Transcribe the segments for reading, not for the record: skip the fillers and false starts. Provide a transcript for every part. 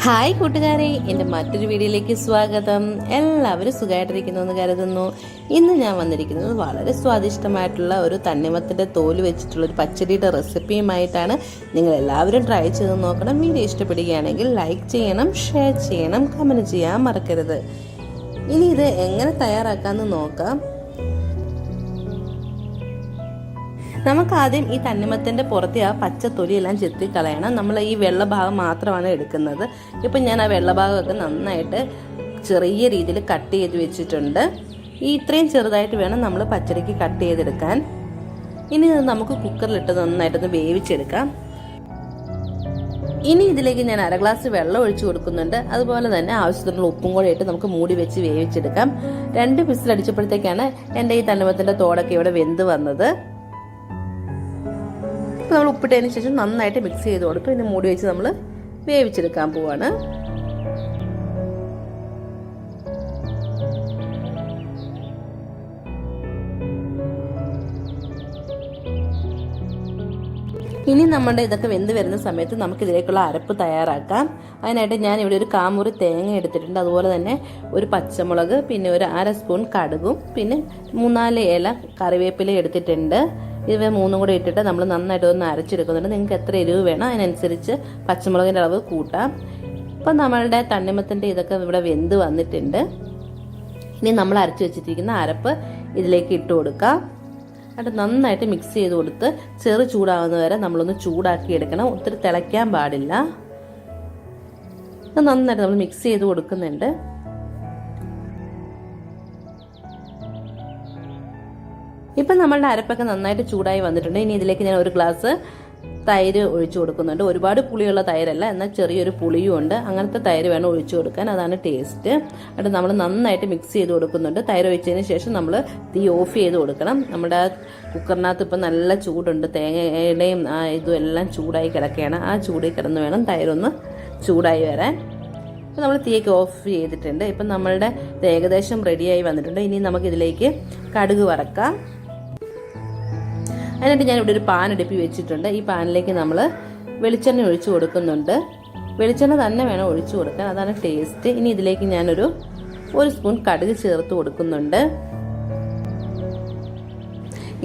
Hi കൂട്ടുകാരെ, എൻ്റെ മറ്റൊരു വീഡിയോയിലേക്ക് സ്വാഗതം. എല്ലാവരും സുഖമായിട്ടിരിക്കുന്നു എന്ന് കരുതുന്നു. ഇന്ന് ഞാൻ വന്നിരിക്കുന്നത് വളരെ സ്വാദിഷ്ടമായിട്ടുള്ള ഒരു തണ്ണിമത്തൻ്റെ തോല് വെച്ചിട്ടുള്ള ഒരു പച്ചടിയുടെ റെസിപ്പിയുമായിട്ടാണ്. നിങ്ങൾ എല്ലാവരും ട്രൈ ചെയ്ത് നോക്കണം. വീഡിയോ ഇഷ്ടപ്പെടുകയാണെങ്കിൽ ലൈക്ക് ചെയ്യണം, ഷെയർ ചെയ്യണം, കമൻറ്റ് ചെയ്യാൻ മറക്കരുത്. ഇനി ഇത് എങ്ങനെ തയ്യാറാക്കാമെന്ന് നോക്കാം. നമുക്ക് ആദ്യം ഈ തണ്ണിമത്തൻ്റെ പുറത്തെ ആ പച്ച തൊലിയെല്ലാം ചെത്തി കളയണം. നമ്മൾ ഈ വെള്ള ഭാഗം മാത്രമാണ് എടുക്കുന്നത്. ഇപ്പം ഞാൻ ആ വെള്ള ഭാഗമൊക്കെ നന്നായിട്ട് ചെറിയ രീതിയിൽ കട്ട് ചെയ്ത് വെച്ചിട്ടുണ്ട്. ഇത്രയും ചെറുതായിട്ട് വേണം നമ്മൾ പച്ചടിക്ക് കട്ട് ചെയ്തെടുക്കാൻ. ഇനി ഇത് നമുക്ക് കുക്കറിലിട്ട് നന്നായിട്ടൊന്ന് വേവിച്ചെടുക്കാം. ഇനി ഇതിലേക്ക് ഞാൻ 1/2 ഗ്ലാസ് വെള്ളം ഒഴിച്ചു കൊടുക്കുന്നുണ്ട്. അതുപോലെ തന്നെ ആവശ്യത്തിനുള്ള ഉപ്പും കൂടെ ഇട്ട് നമുക്ക് മൂടി വെച്ച് വേവിച്ചെടുക്കാം. 2 വിസിലടിച്ചപ്പോഴത്തേക്കാണ് എൻ്റെ ഈ തണ്ണിമത്തൻ്റെ തോടൊക്കെ ഇവിടെ വെന്ത് വന്നത്. നമ്മൾ ഉപ്പിട്ടതിന് ശേഷം നന്നായിട്ട് മിക്സ് ചെയ്ത് കൊടുക്കും. ഇനി മൂടി വെച്ച് നമ്മൾ വേവിച്ചെടുക്കാൻ പോവാണ്. ഇനി നമ്മുടെ ഇതൊക്കെ വെന്ത് വരുന്ന സമയത്ത് നമുക്ക് ഇതിലേക്കുള്ള അരപ്പ് തയ്യാറാക്കാം. അതിനായിട്ട് ഞാൻ ഇവിടെ ഒരു 1/4 മുറി തേങ്ങ എടുത്തിട്ടുണ്ട്. അതുപോലെ തന്നെ ഒരു പച്ചമുളക്, പിന്നെ ഒരു 1/2 സ്പൂൺ കടുകും, പിന്നെ 3-4 ഇല കറിവേപ്പില എടുത്തിട്ടുണ്ട്. ഇവ 3 കൂടെ ഇട്ടിട്ട് നമ്മൾ നന്നായിട്ട് ഒന്ന് അരച്ചെടുക്കുന്നുണ്ട്. നിങ്ങൾക്ക് എത്ര എരിവ് വേണം അതിനനുസരിച്ച് പച്ചമുളകിൻ്റെ അളവ് കൂട്ടാം. അപ്പം നമ്മളുടെ തണ്ണിമത്തൻ്റെ ഇതൊക്കെ ഇവിടെ വെന്ത് വന്നിട്ടുണ്ട്. ഇനി നമ്മൾ അരച്ച് വെച്ചിരിക്കുന്ന അരപ്പ് ഇതിലേക്ക് ഇട്ട് കൊടുക്കാം. എന്നിട്ട് നന്നായിട്ട് മിക്സ് ചെയ്ത് കൊടുത്ത് ചെറു ചൂടാവുന്ന വരെ നമ്മളൊന്ന് ചൂടാക്കി എടുക്കണം. ഒത്തിരി തിളയ്ക്കാൻ പാടില്ല. നന്നായിട്ട് നമ്മൾ മിക്സ് ചെയ്ത് കൊടുക്കുന്നുണ്ട്. ഇപ്പം നമ്മളുടെ അരപ്പൊക്കെ നന്നായിട്ട് ചൂടായി വന്നിട്ടുണ്ട്. ഇനി ഇതിലേക്ക് ഞാൻ 1 ഗ്ലാസ് തൈര് ഒഴിച്ചു കൊടുക്കുന്നുണ്ട്. ഒരുപാട് പുളിയുള്ള തൈരല്ല, എന്നാൽ ചെറിയൊരു പുളിയും ഉണ്ട്. അങ്ങനത്തെ തൈര് വേണം ഒഴിച്ചു കൊടുക്കാൻ, അതാണ് ടേസ്റ്റ്. എന്നിട്ട് നമ്മൾ നന്നായിട്ട് മിക്സ് ചെയ്ത് കൊടുക്കുന്നുണ്ട്. തൈര് ഒഴിച്ചതിന് ശേഷം നമ്മൾ തീ ഓഫ് ചെയ്ത് കൊടുക്കണം. നമ്മുടെ കുക്കറിനകത്ത് ഇപ്പം നല്ല ചൂടുണ്ട്. തേങ്ങയുടെയും ഇതും എല്ലാം ചൂടായി കിടക്കുകയാണ്. ആ ചൂടിൽ കിടന്ന് വേണം തൈരൊന്ന് ചൂടായി വരാൻ. ഇപ്പം നമ്മൾ തീയൊക്കെ ഓഫ് ചെയ്തിട്ടുണ്ട്. ഇപ്പം നമ്മളുടെ ഏകദേശം റെഡിയായി വന്നിട്ടുണ്ട്. ഇനി നമുക്കിതിലേക്ക് കടുക് വറക്കാം. അതിനായിട്ട് ഞാൻ ഇവിടെ ഒരു പാൻ അടുപ്പി വെച്ചിട്ടുണ്ട്. ഈ പാനിലേക്ക് നമ്മൾ വെളിച്ചെണ്ണ ഒഴിച്ചു കൊടുക്കുന്നുണ്ട്. വെളിച്ചെണ്ണ തന്നെ വേണം ഒഴിച്ചു കൊടുക്കാൻ, അതാണ് ടേസ്റ്റ്. ഇനി ഇതിലേക്ക് ഞാനൊരു 1 സ്പൂൺ കടുക് ചേർത്ത് കൊടുക്കുന്നുണ്ട്.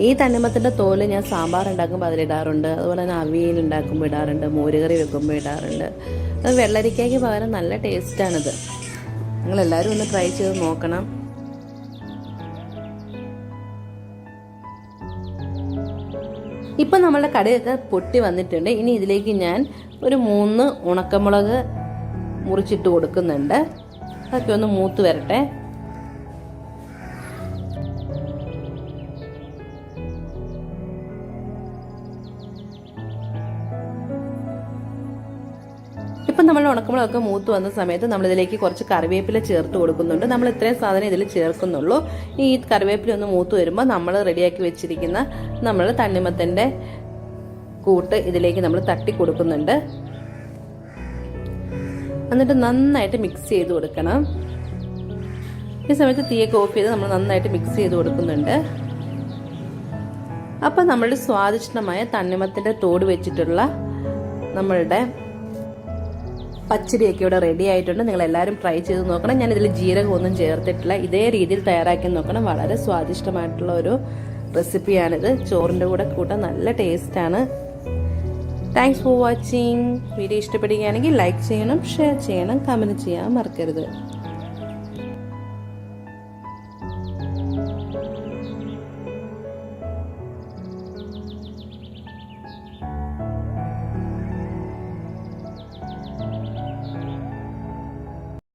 ഈ തണ്ണിമത്തൻ്റെ തോല് ഞാൻ സാമ്പാർ ഉണ്ടാക്കുമ്പോൾ അതിലിടാറുണ്ട്. അതുപോലെ തന്നെ അവിയൽ ഉണ്ടാക്കുമ്പോൾ ഇടാറുണ്ട്, മോരുകറി വെക്കുമ്പോൾ ഇടാറുണ്ട്. അത് വെള്ളരിക്കയ്ക്ക് പകരം നല്ല ടേസ്റ്റാണിത്. നിങ്ങളെല്ലാവരും ഒന്ന് ട്രൈ ചെയ്ത് നോക്കണം. ഇപ്പം നമ്മളുടെ കടുകൊക്കെ പൊട്ടി വന്നിട്ടുണ്ട്. ഇനി ഇതിലേക്ക് ഞാൻ ഒരു 3 ഉണക്കമുളക് മുറിച്ചിട്ട് കൊടുക്കുന്നുണ്ട്. അതൊക്കെ ഒന്ന് മൂത്ത് വരട്ടെ. ഇപ്പം നമ്മൾ ഉണക്കമുളകൊക്കെ മൂത്ത് വന്ന സമയത്ത് നമ്മളിതിലേക്ക് കുറച്ച് കറിവേപ്പില ചേർത്ത് കൊടുക്കുന്നുണ്ട്. നമ്മൾ ഇത്രയും സാധനം ഇതിൽ ചേർക്കുന്നുള്ളൂ. ഈ കറിവേപ്പില ഒന്ന് മൂത്ത് വരുമ്പോൾ നമ്മൾ റെഡിയാക്കി വെച്ചിരിക്കുന്ന നമ്മൾ തണ്ണിമത്തൻ്റെ കൂട്ട് ഇതിലേക്ക് നമ്മൾ തട്ടി കൊടുക്കുന്നുണ്ട്. എന്നിട്ട് നന്നായിട്ട് മിക്സ് ചെയ്ത് കൊടുക്കണം. ഈ സമയത്ത് തീയൊക്കെ ഓഫ് ചെയ്ത് നമ്മൾ നന്നായിട്ട് മിക്സ് ചെയ്ത് കൊടുക്കുന്നുണ്ട്. അപ്പം നമ്മളുടെ സ്വാദിഷ്ടമായ തണ്ണിമത്തൻ്റെ തോട് വെച്ചിട്ടുള്ള നമ്മളുടെ പച്ചടിയൊക്കെ ഇവിടെ റെഡി ആയിട്ടുണ്ട്. നിങ്ങൾ എല്ലാവരും ട്രൈ ചെയ്ത് നോക്കണം. ഞാൻ ഇതിൽ ജീരകമൊന്നും ചേർത്തിട്ടില്ല. ഇതേ രീതിയിൽ തയ്യാറാക്കി നോക്കണം. വളരെ സ്വാദിഷ്ടമായിട്ടുള്ള ഒരു റെസിപ്പിയാണിത്. ചോറിൻ്റെ കൂടെ കൂട്ടാൻ നല്ല ടേസ്റ്റാണ്. Thanks for watching. വീഡിയോ ഇഷ്ടപ്പെടുകയാണെങ്കിൽ ലൈക്ക് ചെയ്യണം, ഷെയർ ചെയ്യണം, കമൻറ്റ് ചെയ്യാൻ മറക്കരുത്.